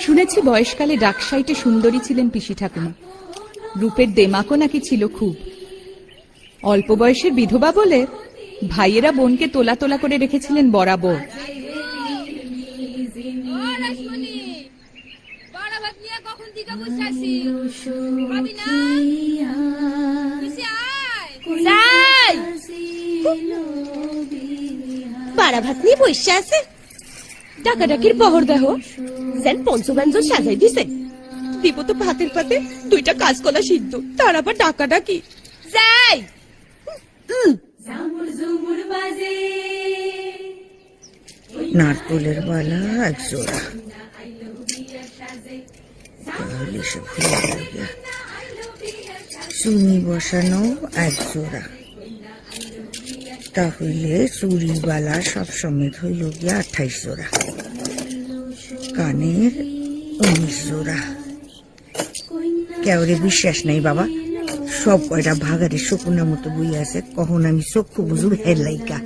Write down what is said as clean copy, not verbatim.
শুনেছি বয়সকালে ডাকসাইটে সুন্দরী ছিলেন পিসি ঠাকুমা, রূপের দেমাকও নাকি ছিল খুব। অল্প বয়সের বিধবা বলে ভাইয়েরা বোনকে তোলা তোলা করে রেখেছিলেন বরাবর। বাড়া ভাত নিয়ে বসে আছে, ডাকাডাকির পহর দেহ যেন পঞ্চব্যঞ্জন সাজাই দিছে। দিব তো ভাতের পাতে দুইটা কাঁচকলা সিদ্ধ, তার আবার ডাকাডাকি। যাই নারকলের বালা এক জোড়া, চুনি বসানো এক জোড়া, তাহলে চুরি বালা সব সমেত হইল গিয়া 28 জোড়া, কানের 19 জোড়া। কেউরে বিশ্বাস নাই বাবা, সব কয়টা ভাগারে শকুনের মতো বই আছে, কখন আমি চক্ষু বুঝুর হের লাইকা।